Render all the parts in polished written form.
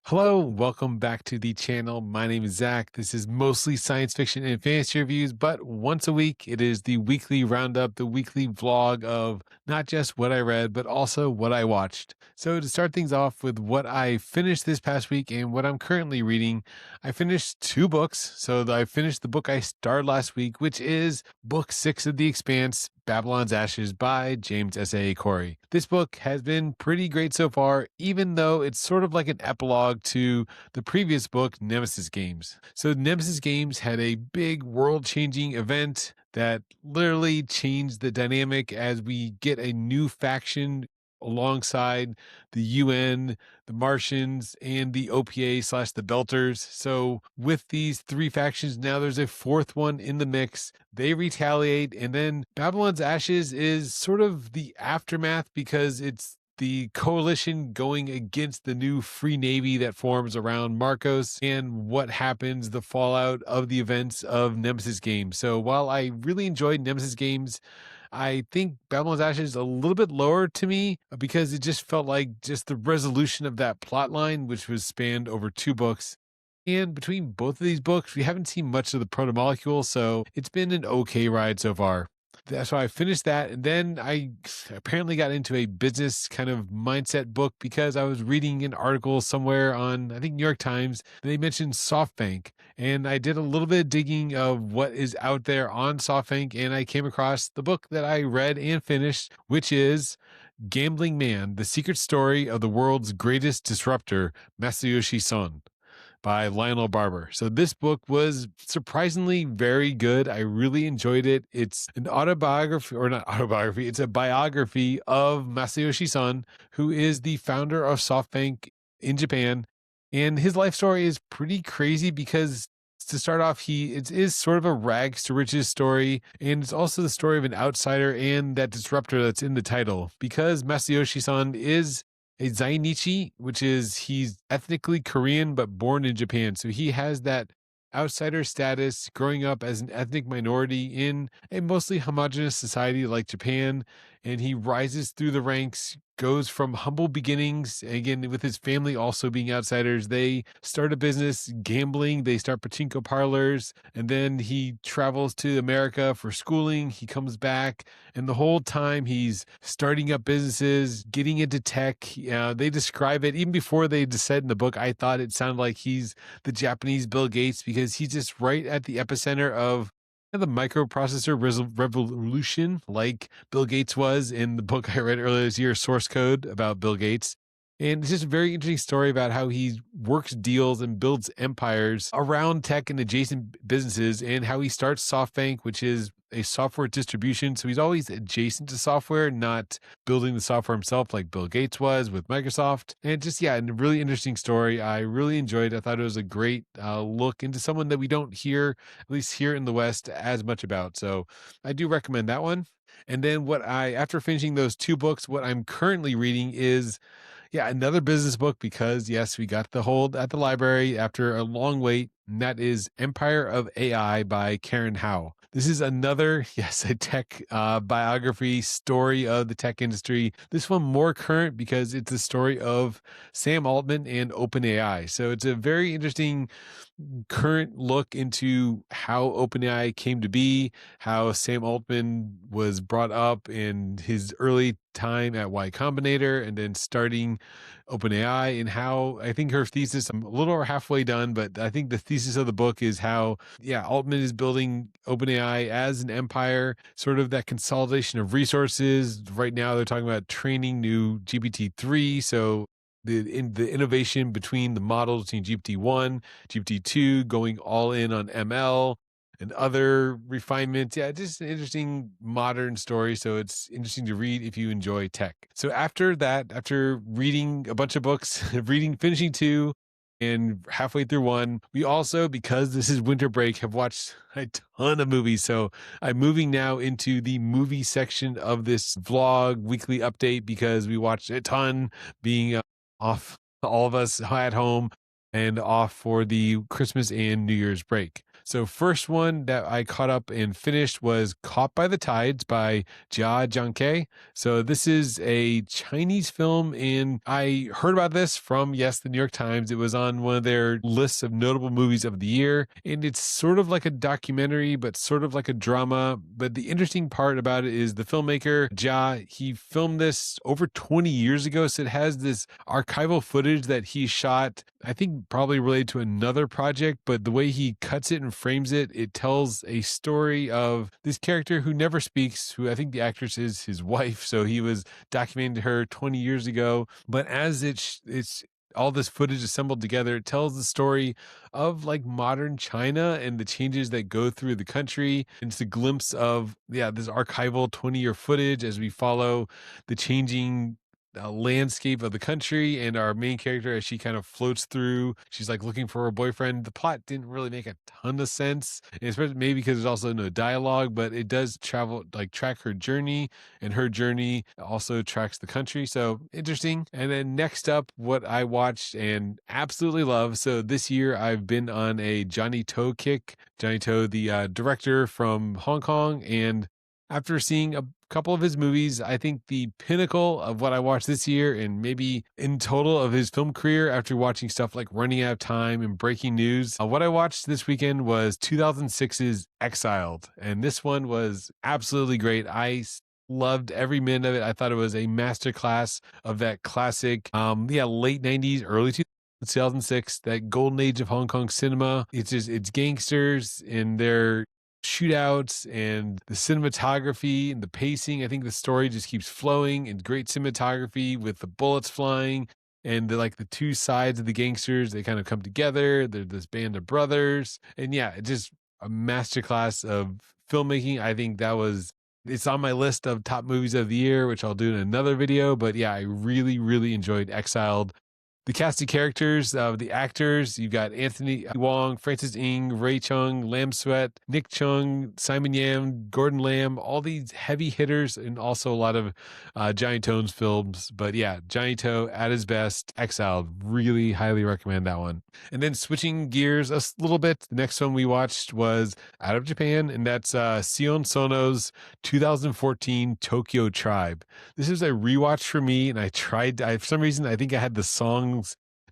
Hello, welcome back to the channel. My name is Zach. This is mostly science fiction and fantasy reviews, but once a week, it is the weekly roundup, the weekly vlog of not just what I read, but also what I watched. So, to start things off with what I finished this past week and what I'm currently reading, I finished two books. I finished the book I started last week, which is book 6 of The Expanse, Babylon's Ashes by James S.A. Corey. This book has been pretty great so far, even though it's sort of like an epilogue to the previous book, Nemesis Games. So, Nemesis Games had a big world changing event that literally changed the dynamic as we get a new faction alongside the UN, the Martians, and the OPA/the Belters. So with these three factions, now there's a fourth one in the mix. They retaliate, and then Babylon's Ashes is sort of the aftermath because it's the coalition going against the new free navy that forms around Marcos and what happens, the fallout of the events of Nemesis Games. So while I really enjoyed Nemesis Games, I think Babylon's Ashes is a little bit lower to me because it just felt like just the resolution of that plot line, which was spanned over two books. And between both of these books, we haven't seen much of the proto-molecule, so it's been an okay ride so far. That's why I finished that. And then I apparently got into a business kind of mindset book because I was reading an article somewhere on, I think, New York Times. They mentioned SoftBank. And I did a little bit of digging of what is out there on SoftBank. And I came across the book that I read and finished, which is Gambling Man, The Secret Story of the World's Greatest Disruptor, Masayoshi Son, by Lionel Barber. So this book was surprisingly very good. I really enjoyed it. It's an autobiography, or not autobiography, it's a biography of Masayoshi Son, who is the founder of SoftBank in Japan. And his life story is pretty crazy because to start off, it is sort of a rags to riches story, and it's also the story of an outsider and that disruptor that's in the title. Because Masayoshi-san is a Zainichi, which is he's ethnically Korean but born in Japan. So he has that outsider status growing up as an ethnic minority in a mostly homogenous society like Japan. And he rises through the ranks, goes from humble beginnings, again, with his family also being outsiders. They start a business gambling, they start pachinko parlors, and then he travels to America for schooling. He comes back, and the whole time he's starting up businesses, getting into tech. They describe it, even before they said in the book, I thought it sounded like he's the Japanese Bill Gates because he's just right at the epicenter of the microprocessor revolution, like Bill Gates was in the book I read earlier this year, Source Code, about Bill Gates. And it's just a very interesting story about how he works deals and builds empires around tech and adjacent businesses, and how he starts SoftBank, which is a software distribution. So he's always adjacent to software, not building the software himself like Bill Gates was with Microsoft. And just, yeah, a really interesting story. I really enjoyed it. I thought it was a great look into someone that we don't hear, at least here in the West, as much about. So I do recommend that one. And then after finishing those two books, what I'm currently reading is, yeah, another business book because, yes, we got the hold at the library after a long wait, and that is Empire of AI by Karen Howe. This is another, yes, a tech biography story of the tech industry. This one more current because it's the story of Sam Altman and OpenAI. So it's a very interesting current look into how OpenAI came to be, how Sam Altman was brought up in his early time at Y Combinator and then starting OpenAI, and how I think her thesis, I'm a little over halfway done, but I think the thesis of the book is how, yeah, Altman is building OpenAI as an empire, sort of that consolidation of resources. Right now, they're talking about training new GPT-3. So the innovation between the models between GPT-1, GPT-2, going all in on ML and other refinements. Yeah, just an interesting modern story. So it's interesting to read if you enjoy tech. So after that, after reading a bunch of books, finishing two, and halfway through one, we also, because this is winter break, have watched a ton of movies. So I'm moving now into the movie section of this vlog weekly update because we watched a ton, being off, all of us at home and off for the Christmas and New Year's break. So first one that I caught up and finished was Caught by the Tides by Jia Jiangke. So this is a Chinese film, and I heard about this from, yes, the New York Times. It was on one of their lists of notable movies of the year, and it's sort of like a documentary, but sort of like a drama. But the interesting part about it is the filmmaker, Jia, he filmed this over 20 years ago, so it has this archival footage that he shot, I think probably related to another project, but the way he cuts it and frames it, it tells a story of this character who never speaks, who I think the actress is his wife. So he was documenting her 20 years ago. But as it's all this footage assembled together, it tells the story of like modern China and the changes that go through the country. It's a glimpse of, this archival 20-year footage as we follow the changing landscape of the country and our main character as she kind of floats through. She's like looking for her boyfriend. The plot didn't really make a ton of sense, and especially maybe because there's also no dialogue, but it does track her journey, and her journey also tracks the country. So interesting. And then next up, what I watched and absolutely love. So this year I've been on a Johnny To kick. Johnny To, the director from Hong Kong, and after seeing a couple of his movies, I think the pinnacle of what I watched this year, and maybe in total of his film career, after watching stuff like Running Out of Time and Breaking News, what I watched this weekend was 2006's Exiled. And this one was absolutely great. I loved every minute of it. I thought it was a masterclass of that classic, late 90s, early 2006, that golden age of Hong Kong cinema. It's gangsters and their shootouts and the cinematography and the pacing. I think the story just keeps flowing, and great cinematography with the bullets flying, and the two sides of the gangsters, they kind of come together. They're this band of brothers, and it's just a masterclass of filmmaking. I think it's on my list of top movies of the year, which I'll do in another video. But I really, really enjoyed Exiled. The cast of characters, the actors, you've got Anthony Wong, Francis Ng, Ray Chung, Lam Sweat, Nick Chung, Simon Yam, Gordon Lam, all these heavy hitters, and also a lot of Johnny To's films. But Johnny To at his best, Exiled, really highly recommend that one. And then switching gears a little bit, the next one we watched was out of Japan, and that's Sion Sono's 2014 Tokyo Tribe. This is a rewatch for me, and for some reason, I think I had the songs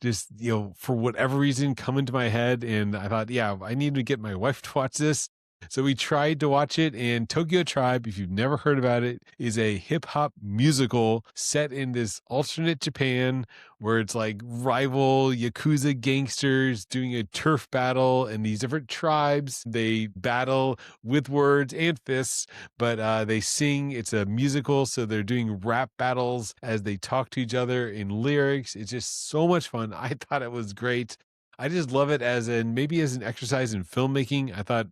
just, for whatever reason come into my head, and I thought, I need to get my wife to watch this. So we tried to watch it, and Tokyo Tribe, if you've never heard about it, is a hip-hop musical set in this alternate Japan where it's like rival Yakuza gangsters doing a turf battle, and these different tribes, they battle with words and fists, but they sing. It's a musical, so they're doing rap battles as they talk to each other in lyrics. It's just so much fun. I thought it was great. I just love it as an exercise in filmmaking. I thought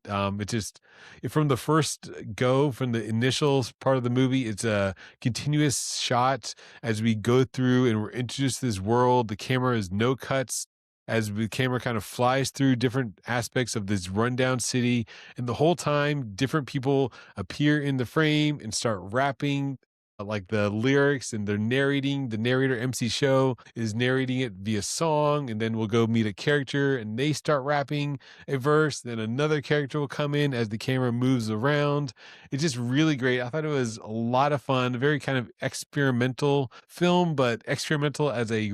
from the first go, from the initial part of the movie, it's a continuous shot as we go through and we're introduced to this world. The camera is no cuts as the camera kind of flies through different aspects of this rundown city. And the whole time, different people appear in the frame and start rapping like the lyrics, and they're narrating. The narrator, MC Show, is narrating it via song, and then we'll go meet a character and they start rapping a verse. Then another character will come in as the camera moves around. It's just really great. I thought it was a lot of fun, a very kind of experimental film, but experimental as a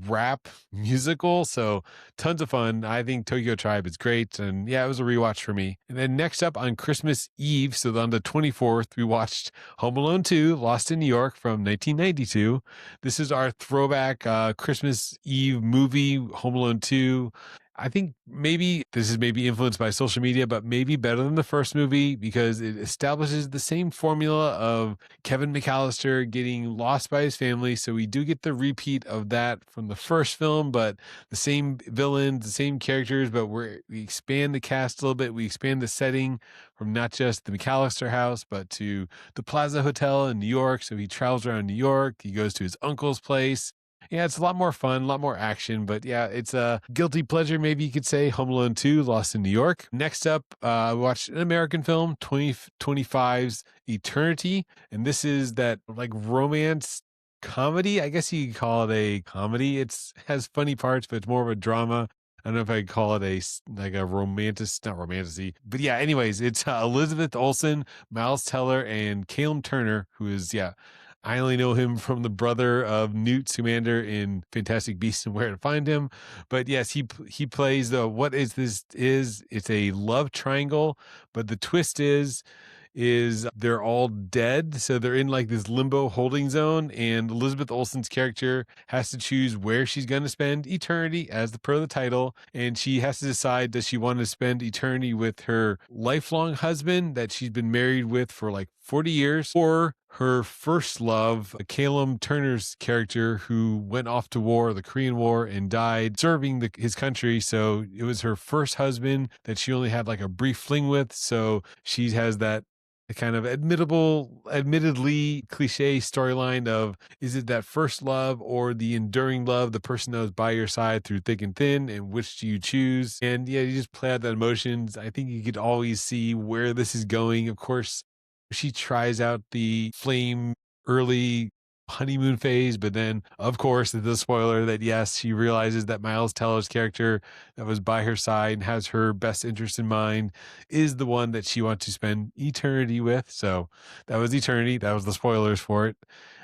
rap musical. So tons of fun. I think Tokyo Tribe is great, and it was a rewatch for me. And then next up on Christmas Eve, so on the 24th, we watched Home Alone 2, Lost in New York from 1992. This is our throwback Christmas Eve movie, Home Alone 2. I think maybe this is influenced by social media, but maybe better than the first movie because it establishes the same formula of Kevin McAllister getting lost by his family. So we do get the repeat of that from the first film, but the same villains, the same characters, but we expand the cast a little bit. We expand the setting from not just the McAllister house, but to the Plaza Hotel in New York. So he travels around New York. He goes to his uncle's place. It's a lot more fun, a lot more action, but it's a guilty pleasure, maybe you could say. Home Alone 2, Lost in New York. Next up, I watched an American film, 2025's Eternity, and this is that like romance comedy. I guess you could call it a comedy. It has funny parts, but it's more of a drama. don't know if I call it like a romantic, not romantasy, but yeah. Anyways, it's Elizabeth Olsen, Miles Teller, and Caleb Turner, who is I only know him from the brother of Newt Scamander in Fantastic Beasts and Where to Find Him. But yes, he plays the what is this is it's a love triangle, but the twist is they're all dead. So they're in like this limbo holding zone, and Elizabeth Olsen's character has to choose where she's going to spend eternity as the per the title. And she has to decide, does she want to spend eternity with her lifelong husband that she's been married with for like 40 years, or her first love, Caleb Turner's character, who went off to war, the Korean War, and died serving his country. So it was her first husband that she only had like a brief fling with. So she has that kind of admittedly cliche storyline of, is it that first love or the enduring love, the person that was by your side through thick and thin, and which do you choose? And yeah, you just play out that emotions. I think you could always see where this is going. Of course, she tries out the flame early honeymoon phase, but then of course the spoiler that yes, she realizes that Miles Teller's character that was by her side and has her best interest in mind is the one that she wants to spend eternity with. So that was eternity. That was the spoilers for it.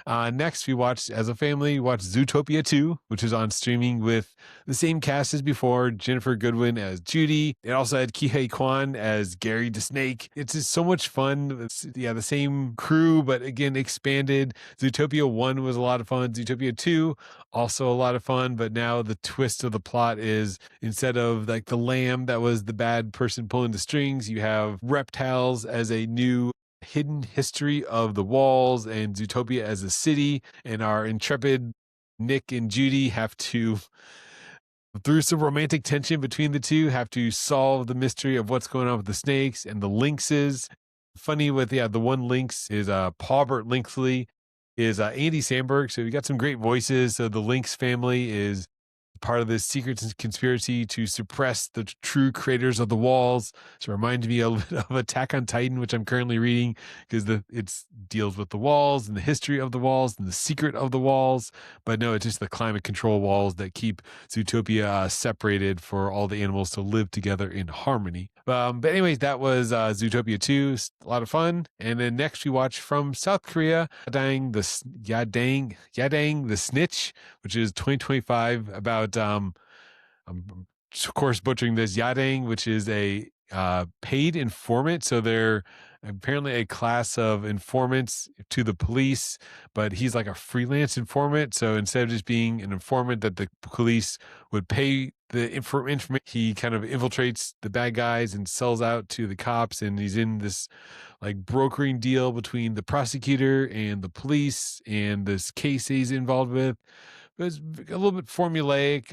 Next, we watched as a family, we watched Zootopia 2, which is on streaming with the same cast as before, Jennifer Goodwin as Judy. It also had Kihei Kwan as Gary the Snake. It's just so much fun. It's, the same crew, but again, expanded. Zootopia 1 was a lot of fun. Zootopia 2, also a lot of fun, but now the twist of the plot is instead of like the lamb that was the bad person pulling the strings, you have reptiles as a new hidden history of the walls and Zootopia as a city, and our intrepid Nick and Judy have to, through some romantic tension between the two, have to solve the mystery of what's going on with the snakes and the lynxes. Funny with the one lynx is Paubert Lynxley is Andy Samberg, so we got some great voices. So the Lynx family is part of this secret conspiracy to suppress the true creators of the walls. So it reminded me a little bit of Attack on Titan, which I'm currently reading, because it deals with the walls and the history of the walls and the secret of the walls. But no, it's just the climate control walls that keep Zootopia separated for all the animals to live together in harmony. But anyways, that was Zootopia 2. A lot of fun. And then next we watched from South Korea, Yadang the Snitch, which is 2025, about I'm of course butchering this, Yadang, which is a paid informant. So they're apparently a class of informants to the police, but he's like a freelance informant. So instead of just being an informant that the police would pay the information, he kind of infiltrates the bad guys and sells out to the cops. And he's in this like brokering deal between the prosecutor and the police and this case he's involved with. It was a little bit formulaic,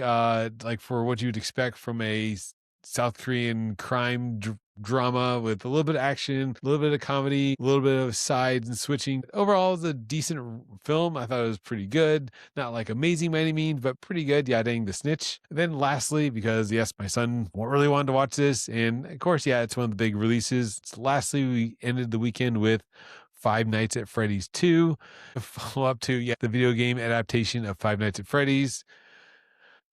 like for what you'd expect from a South Korean crime drama, with a little bit of action, a little bit of comedy, a little bit of sides and switching. Overall, it was a decent film. I thought it was pretty good. Not like amazing by any means, but pretty good. Yadang the Snitch. And then lastly, because yes, my son really wanted to watch this, and of course, yeah, it's one of the big releases. Lastly, we ended the weekend with Five Nights at Freddy's 2, follow up to the video game adaptation of Five Nights at Freddy's.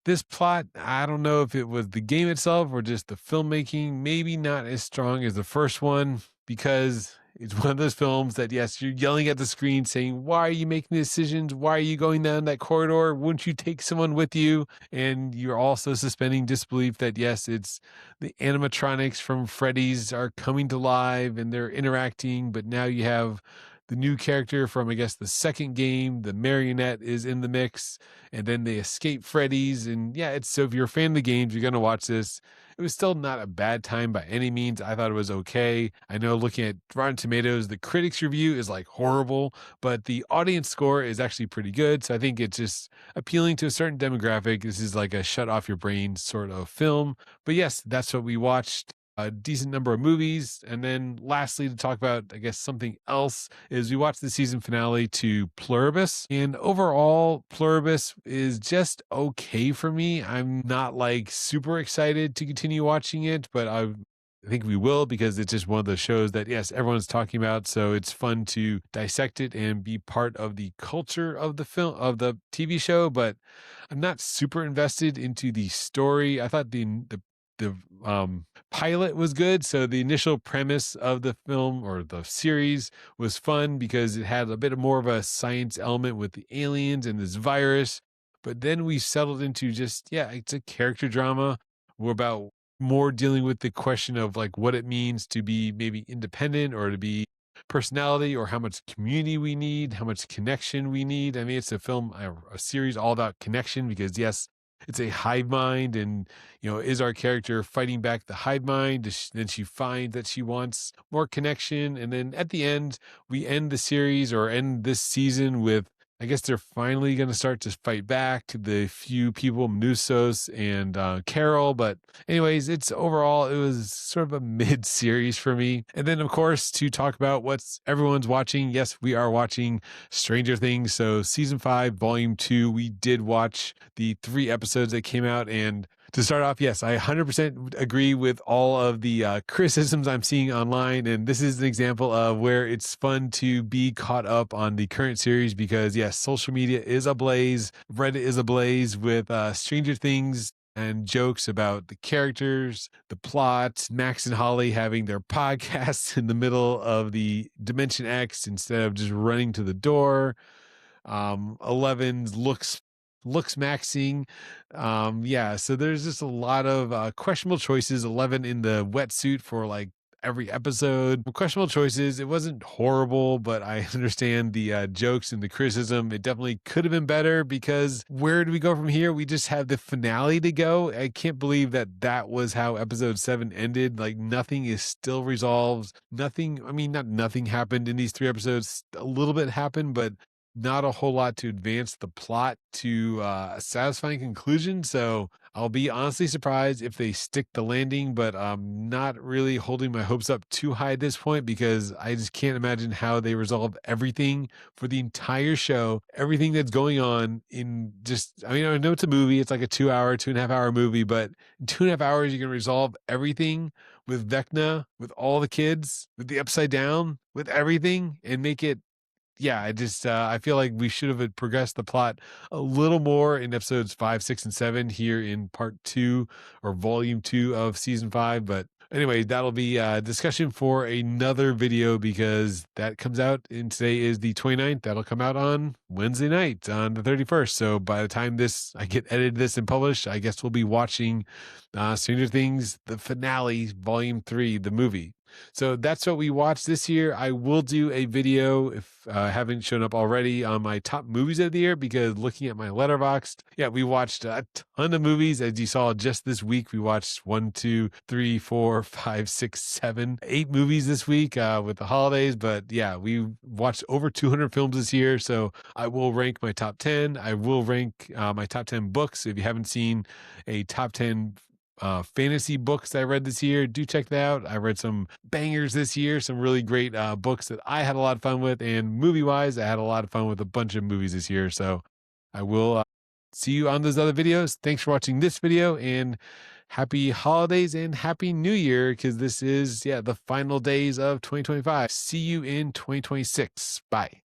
This plot, I don't know if it was the game itself or just the filmmaking, maybe not as strong as the first one, because it's one of those films that, yes, you're yelling at the screen saying, why are you making decisions? Why are you going down that corridor? Wouldn't you take someone with you? And you're also suspending disbelief that, yes, it's the animatronics from Freddy's are coming to life and they're interacting, but now you have the new character from, I guess, the second game, the marionette, is in the mix, and then they escape Freddy's. And yeah, it's, so if you're a fan of the games, you're going to watch this. It was still not a bad time by any means. I thought it was okay. I know looking at Rotten Tomatoes, the critics review is like horrible, but the audience score is actually pretty good. So I think it's just appealing to a certain demographic. This is like a shut off your brain sort of film. But yes, that's what we watched. A decent number of movies. And then lastly, to talk about, I guess, something else, is we watched the season finale to Pluribus. And overall, Pluribus is just okay for me. I'm not like super excited to continue watching it, but I think we will, because it's just one of those shows that, yes, everyone's talking about. So it's fun to dissect it and be part of the culture of the film, of the TV show. But I'm not super invested into the story. I thought the pilot was good. So the initial premise of the film or the series was fun because it had a bit more of a science element with the aliens and this virus. But then we settled into just, yeah, it's a character drama. We're about more dealing with the question of like what it means to be maybe independent or to be personality, or how much community we need, how much connection we need. I mean, it's a film, a series all about connection, because yes, it's a hive mind, and is our character fighting back the hive mind? Then she finds that she wants more connection, and then at the end, we end the series or end this season with, I guess they're finally going to start to fight back the few people, Nusos and Carol. But anyways, it was sort of a mid series for me. And then, of course, to talk about what's everyone's watching. Yes, we are watching Stranger Things. So season 5, volume 2, we did watch the 3 episodes that came out. And to start off, yes, I 100% agree with all of the criticisms I'm seeing online. And this is an example of where it's fun to be caught up on the current series because, yes, social media is ablaze. Reddit is ablaze with Stranger Things and jokes about the characters, the plot, Max and Holly having their podcasts in the middle of the Dimension X instead of just running to the door. 11's looks maxing. So there's just a lot of questionable choices. 11 in the wetsuit for like every episode. Questionable choices. It wasn't horrible, but I understand the jokes and the criticism. It definitely could have been better, because where do we go from here? We just have the finale to go. I can't believe that was how episode 7 ended. Like, nothing is still resolved. Nothing, I mean, not nothing happened in these 3 episodes. A little bit happened, but not a whole lot to advance the plot to a satisfying conclusion. So I'll be honestly surprised if they stick the landing, but I'm not really holding my hopes up too high at this point, because I just can't imagine how they resolve everything for the entire show, everything that's going on in just, I mean, I know it's a movie, it's like a 2.5 hour movie, but in 2.5 hours, you can resolve everything with Vecna, with all the kids, with the Upside Down, with everything, and make it, I feel like we should have progressed the plot a little more in episodes 5, 6, and 7 here in part 2 or volume 2 of season 5. But anyway, that'll be a discussion for another video, because that comes out, and today is the 29th. That'll come out on Wednesday night on the 31st. So by the time I get edited this and published, I guess we'll be watching Stranger Things, the finale, volume 3, the movie. So that's what we watched this year. I will do a video, if I haven't shown up already, on my top movies of the year, because looking at my Letterboxd, we watched a ton of movies. As you saw just this week, we watched 1, 2, 3, 4, 5, 6, 7, 8 movies this week with the holidays. But we watched over 200 films this year. So I will rank my top 10. I will rank my top 10 books. If you haven't seen a top 10 fantasy books that I read this year, do check that out. I read some bangers this year, some really great books that I had a lot of fun with, and movie wise, I had a lot of fun with a bunch of movies this year. So I will see you on those other videos. Thanks for watching this video, and happy holidays and happy new year, because this is the final days of 2025. See you in 2026. Bye.